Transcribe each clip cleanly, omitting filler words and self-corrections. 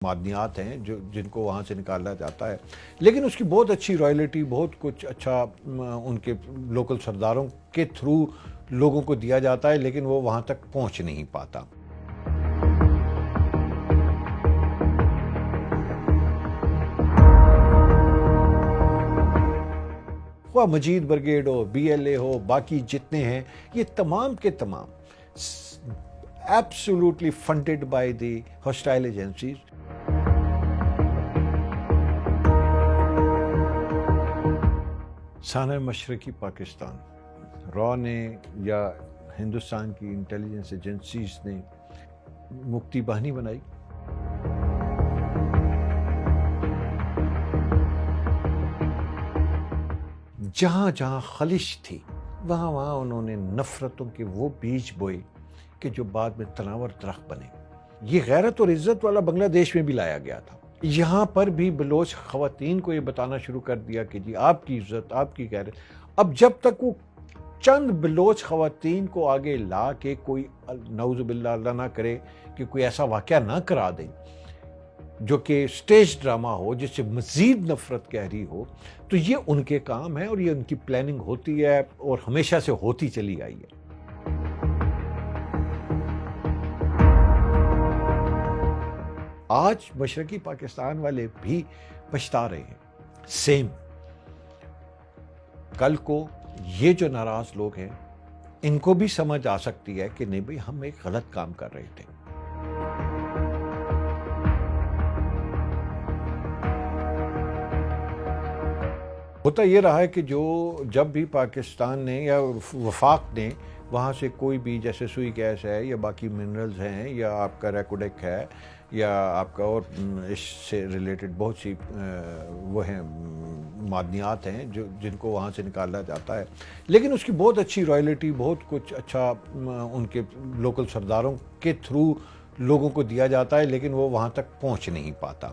معدنیات ہیں جن کو وہاں سے نکالا جاتا ہے، لیکن اس کی بہت اچھی رائلٹی، بہت کچھ اچھا ان کے لوکل سرداروں کے تھرو لوگوں کو دیا جاتا ہے، لیکن وہ وہاں تک پہنچ نہیں پاتا۔ خواہ مجید بریگیڈ ہو، بی ایل اے ہو، باقی جتنے ہیں، یہ تمام کے تمام absolutely funded by the hostile agencies. سانحہ مشرقی پاکستان را نے یا ہندوستان کی انٹیلیجنس ایجنسیز نے مکتی باہنی بنائی۔ جہاں جہاں خلش تھی وہاں وہاں انہوں نے نفرتوں کے وہ بیج بوئے کہ جو بعد میں تناور درخت بنے۔ یہ غیرت اور عزت والا بنگلہ دیش میں بھی لایا گیا تھا۔ یہاں پر بھی بلوچ خواتین کو یہ بتانا شروع کر دیا کہ جی آپ کی عزت، آپ کی غیرت۔ اب جب تک وہ چند بلوچ خواتین کو آگے لا کے کوئی نعوذ باللہ اللہ نہ کرے کہ کوئی ایسا واقعہ نہ کرا دیں جو کہ سٹیج ڈرامہ ہو، جس سے مزید نفرت گہری ہو، تو یہ ان کے کام ہے اور یہ ان کی پلاننگ ہوتی ہے اور ہمیشہ سے ہوتی چلی آئی ہے۔ آج مشرقی پاکستان والے بھی پچھتا رہے ہیں سیم۔ کل کو یہ جو ناراض لوگ ہیں ان کو بھی سمجھ آ سکتی ہے کہ نہیں بھئی ہم ایک غلط کام کر رہے تھے۔ ہوتا یہ رہا ہے کہ جب بھی پاکستان نے یا وفاق نے وہاں سے کوئی بھی جیسے سوئی گیس ہے یا باقی منرلز ہیں یا آپ کا ریکوڈیک ہے یا آپ کا اور اس سے ریلیٹڈ بہت سی وہ ہیں معدنیات ہیں جن کو وہاں سے نکالا جاتا ہے، لیکن اس کی بہت اچھی رائلٹی، بہت کچھ اچھا ان کے لوکل سرداروں کے تھرو لوگوں کو دیا جاتا ہے، لیکن وہ وہاں تک پہنچ نہیں پاتا۔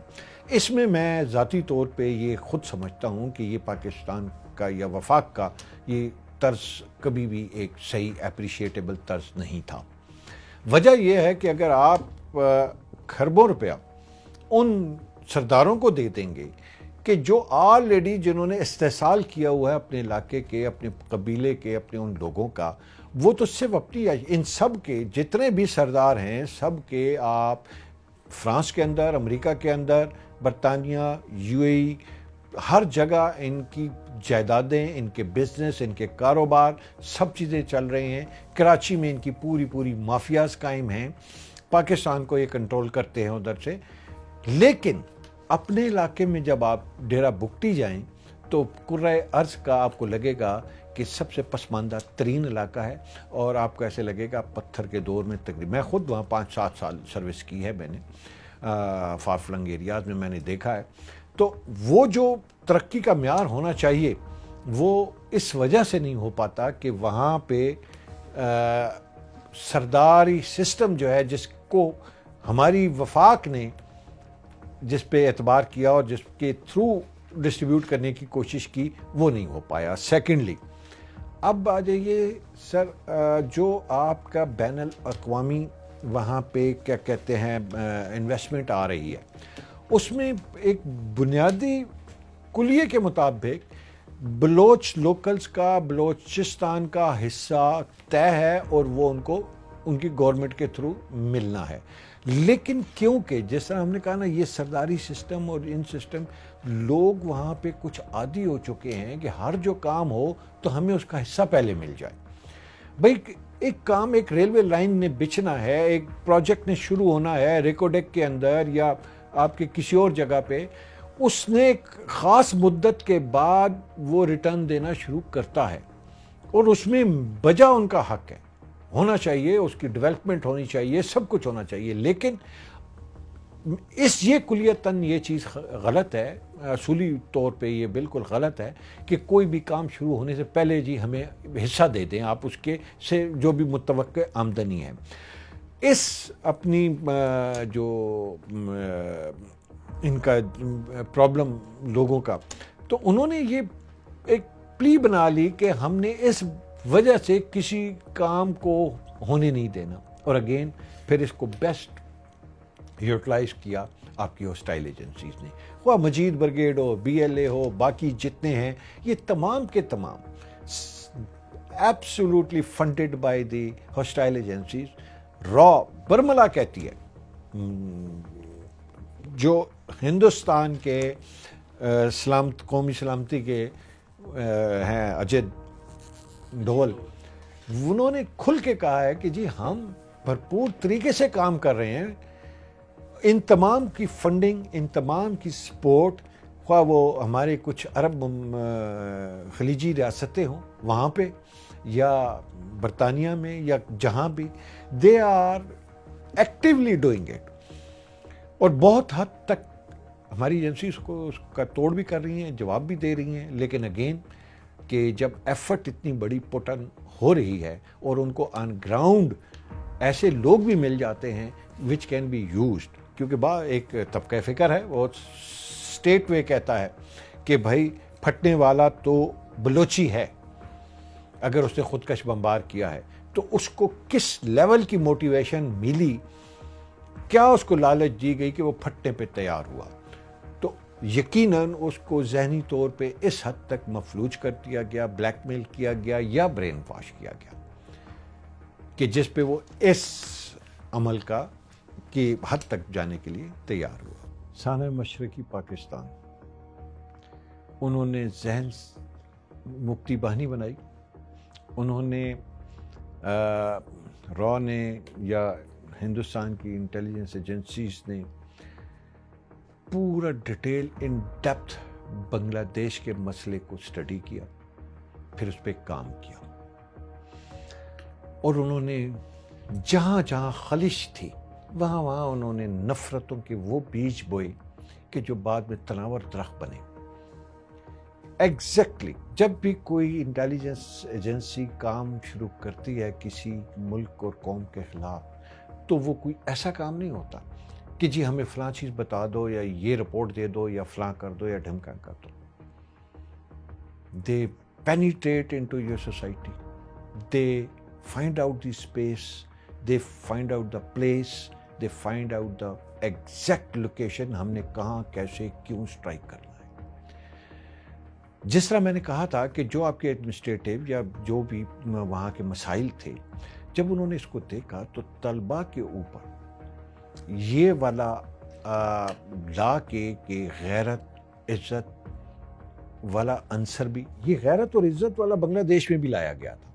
اس میں ذاتی طور پہ یہ خود سمجھتا ہوں کہ یہ پاکستان کا یا وفاق کا یہ طرز کبھی بھی ایک صحیح اپریشیٹیبل طرز نہیں تھا۔ وجہ یہ ہے کہ اگر آپ کھربوں روپیہ ان سرداروں کو دے دیں گے کہ جو آلریڈی جنہوں نے استحصال کیا ہوا ہے اپنے علاقے کے، اپنے قبیلے کے، اپنے ان لوگوں کا، وہ تو صرف اپنی ان سب کے جتنے بھی سردار ہیں سب کے آپ فرانس کے اندر، امریکہ کے اندر، برطانیہ، یو اے ای، ہر جگہ ان کی جائیدادیں، ان کے بزنس، ان کے کاروبار سب چیزیں چل رہے ہیں۔ کراچی میں ان کی پوری مافیاز قائم ہیں، پاکستان کو یہ کنٹرول کرتے ہیں ادھر سے۔ لیکن اپنے علاقے میں جب آپ ڈیرہ بگٹی جائیں تو کرۂ ارض کا آپ کو لگے گا کہ سب سے پسماندہ ترین علاقہ ہے، اور آپ کو ایسے لگے گا پتھر کے دور میں تقریباً۔ میں خود وہاں 5-7 سال سروس کی ہے میں نے، فار فلنگ ایریاز میں نے دیکھا ہے۔ تو وہ جو ترقی کا معیار ہونا چاہیے وہ اس وجہ سے نہیں ہو پاتا کہ وہاں پہ سرداری سسٹم جو ہے جس کو ہماری وفاق نے جس پہ اعتبار کیا اور جس کے تھرو ڈسٹریبیوٹ کرنے کی کوشش کی وہ نہیں ہو پایا۔ سیکنڈلی اب آ جائیے سر، جو آپ کا بین الاقوامی وہاں پہ کیا کہتے ہیں انویسٹمنٹ آ رہی ہے، اس میں ایک بنیادی کلیے کے مطابق بلوچ لوکلز کا، بلوچستان کا حصہ طے ہے اور وہ ان کو ان کی گورنمنٹ کے تھرو ملنا ہے۔ لیکن کیونکہ جس طرح ہم نے کہا نا، یہ سرداری سسٹم اور ان سسٹم، لوگ وہاں پہ کچھ عادی ہو چکے ہیں کہ ہر جو کام ہو تو ہمیں اس کا حصہ پہلے مل جائے۔ بھئی ایک کام، ایک ریلوے لائن نے بچھنا ہے، ایک پروجیکٹ نے شروع ہونا ہے ریکوڈیک کے اندر یا آپ کے کسی اور جگہ پہ، اس نے ایک خاص مدت کے بعد وہ ریٹرن دینا شروع کرتا ہے اور اس میں بجا ان کا حق ہے، ہونا چاہیے، اس کی ڈیولپمنٹ ہونی چاہیے، سب کچھ ہونا چاہیے۔ لیکن یہ کلیتاً یہ چیز غلط ہے، اصولی طور پہ یہ بالکل غلط ہے کہ کوئی بھی کام شروع ہونے سے پہلے جی ہمیں حصہ دے دیں آپ اس کے سے جو بھی متوقع آمدنی ہے۔ اس اپنی جو ان کا پرابلم لوگوں کا، تو انہوں نے یہ ایک پلی بنا لی کہ ہم نے اس وجہ سے کسی کام کو ہونے نہیں دینا، اور اگین پھر اس کو بیسٹ یوٹیلائز کیا آپ کی ہاسٹائل ایجنسیز نے، خواہ مجید بریگیڈ ہو، بی ایل اے ہو، باقی جتنے ہیں، یہ تمام کے تمام absolutely funded by the hostile agencies. را برملا کہتی ہے جو ہندوستان کے قومی سلامتی کے ہیں اجت ڈھول، انہوں نے کھل کے کہا ہے کہ جی ہم بھرپور طریقے سے کام کر رہے ہیں، ان تمام کی فنڈنگ، ان تمام کی سپورٹ، خواہ وہ ہمارے کچھ عرب خلیجی ریاستیں ہوں وہاں پہ یا برطانیہ میں یا جہاں بھی، they are actually doing it, اور بہت حد تک ہماری ایجنسیز کو اس کا توڑ بھی کر رہی ہیں، جواب بھی دے رہی ہیں۔ لیکن اگین کہ جب ایفرٹ اتنی بڑی پوٹن ہو رہی ہے اور ان کو آن گراؤنڈ ایسے لوگ بھی مل جاتے ہیں وچ کین بی یوزڈ، کیونکہ ایک طبقہ فکر ہے وہ اسٹیٹ وے کہتا ہے کہ بھائی پھٹنے والا تو بلوچی ہے، اگر اس نے خودکش بمبار کیا ہے تو اس کو کس لیول کی موٹیویشن ملی، کیا اس کو لالچ دی گئی کہ وہ پھٹنے پہ تیار ہوا، تو یقیناً اس کو ذہنی طور پہ اس حد تک مفلوج کر دیا گیا، بلیک میل کیا گیا یا برین واش کیا گیا کہ جس پہ وہ اس عمل کی حد تک جانے کے لیے تیار ہوا۔ سانحہ مشرقی پاکستان، انہوں نے ذہن مکتی باہنی بنائی، انہوں نے را نے یا ہندوستان کی انٹیلیجنس ایجنسیز نے پورا ڈیٹیل ان ڈیپتھ بنگلہ دیش کے مسئلے کو اسٹڈی کیا، پھر اس پہ کام کیا، اور انہوں نے جہاں جہاں خلش تھی وہاں وہاں انہوں نے نفرتوں کے وہ بیج بوئے کہ جو بعد میں تناور درخت بنے۔ ایگزیکٹلی جب بھی کوئی انٹیلیجنس ایجنسی کام شروع کرتی ہے کسی ملک اور قوم کے خلاف، تو وہ کوئی ایسا کام نہیں ہوتا کہ جی ہمیں فلاں چیز بتا دو یا یہ رپورٹ دے دو یا فلاں کر دو یا ڈھمکا کر دو۔ They penetrate into your society, they find out the space, they find out the place, they find out the exact location، ہم نے کہاں کیسے کیوں سٹرائک کرنا ہے۔ جس طرح میں نے کہا تھا کہ جو آپ کے ایڈمنسٹریٹو یا جو بھی وہاں کے مسائل تھے، جب انہوں نے اس کو دیکھا تو طلباء کے اوپر یہ والا لا کے کہ غیرت عزت والا عنصر بھی، یہ غیرت اور عزت والا بنگلہ دیش میں بھی لایا گیا تھا۔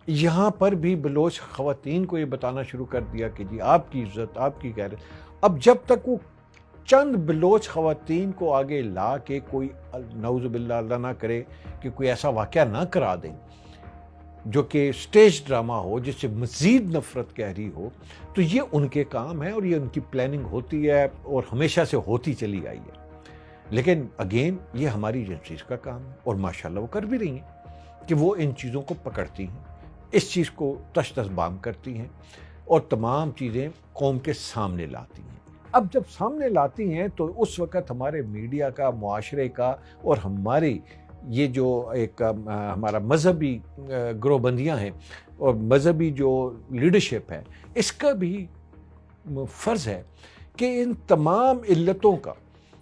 یہاں پر بھی بلوچ خواتین کو یہ بتانا شروع کر دیا کہ جی آپ کی عزت، آپ کی غیرت۔ اب جب تک وہ چند بلوچ خواتین کو آگے لا کے کوئی نعوذ باللہ اللہ نہ کرے کہ کوئی ایسا واقعہ نہ کرا دیں جو کہ سٹیج ڈرامہ ہو جس سے مزید نفرت گہری ہو، تو یہ ان کے کام ہے اور یہ ان کی پلاننگ ہوتی ہے اور ہمیشہ سے ہوتی چلی آئی ہے۔ لیکن اگین یہ ہماری ایجنسیز کا کام ہے اور ماشاءاللہ وہ کر بھی رہی ہیں کہ وہ ان چیزوں کو پکڑتی ہیں، اس چیز کو تش تش بام کرتی ہیں اور تمام چیزیں قوم کے سامنے لاتی ہیں۔ اب جب سامنے لاتی ہیں تو اس وقت ہمارے میڈیا کا، معاشرے کا اور ہماری یہ جو ایک ہمارا مذہبی گروہ بندیاں ہیں اور مذہبی جو لیڈرشپ ہے، اس کا بھی فرض ہے کہ ان تمام علتوں کا،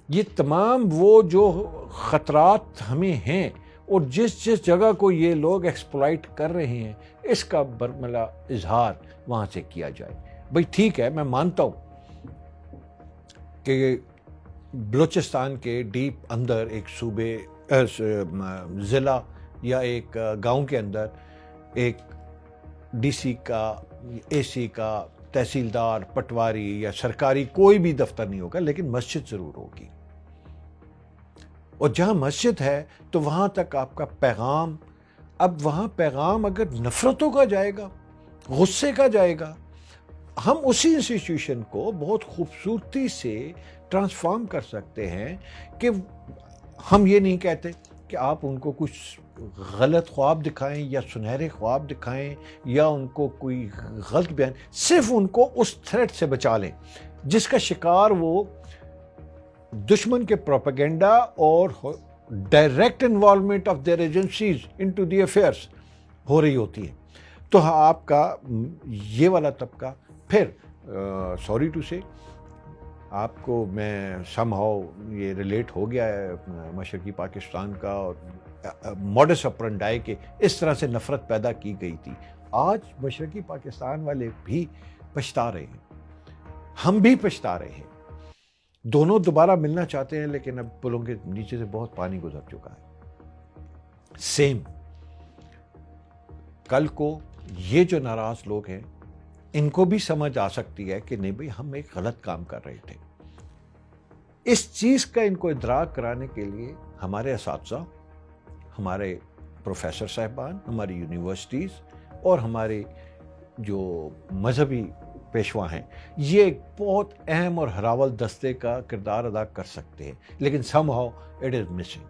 یہ تمام وہ جو خطرات ہمیں ہیں اور جس جگہ کو یہ لوگ ایکسپلائٹ کر رہے ہیں، اس کا برملا اظہار وہاں سے کیا جائے۔ بھئی ٹھیک ہے، میں مانتا ہوں کہ بلوچستان کے ڈیپ اندر ایک صوبے ضلع یا ایک گاؤں کے اندر ایک ڈی سی کا، اے سی کا، تحصیلدار، پٹواری یا سرکاری کوئی بھی دفتر نہیں ہوگا، لیکن مسجد ضرور ہوگی، اور جہاں مسجد ہے تو وہاں تک آپ کا پیغام، اب وہاں پیغام اگر نفرتوں کا جائے گا، غصے کا جائے گا، ہم اسی انسٹیٹیوشن کو بہت خوبصورتی سے ٹرانسفارم کر سکتے ہیں کہ ہم یہ نہیں کہتے کہ آپ ان کو کچھ غلط خواب دکھائیں یا سنہرے خواب دکھائیں یا ان کو کوئی غلط بیان، صرف ان کو اس تھریٹ سے بچا لیں جس کا شکار وہ دشمن کے پروپیگنڈا اور direct involvement of their agencies into the affairs ہو رہی ہوتی ہے۔ تو آپ کا یہ والا طبقہ پھر سوری ٹو سے آپ کو میں سم ہاؤ یہ ریلیٹ ہو گیا ہے مشرقی پاکستان کا اور موڈس اپرنڈائی کے اس طرح سے نفرت پیدا کی گئی تھی. آج مشرقی پاکستان والے بھی پچھتا رہے ہیں, ہم بھی پچھتا رہے ہیں. دونوں دوبارہ ملنا چاہتے ہیں لیکن اب پلوں کے نیچے سے بہت پانی گزر چکا ہے. سیم کل کو یہ جو ناراض لوگ ہیں ان کو بھی سمجھ آ سکتی ہے کہ نہیں بھئی ہم ایک غلط کام کر رہے تھے. اس چیز کا ان کو ادراک کرانے کے لیے ہمارے اساتذہ, ہمارے پروفیسر صاحبان, ہماری یونیورسٹیز اور ہمارے جو مذہبی پیشوا ہیں یہ ایک بہت اہم اور ہراول دستے کا کردار ادا کر سکتے ہیں, لیکن some how it is missing.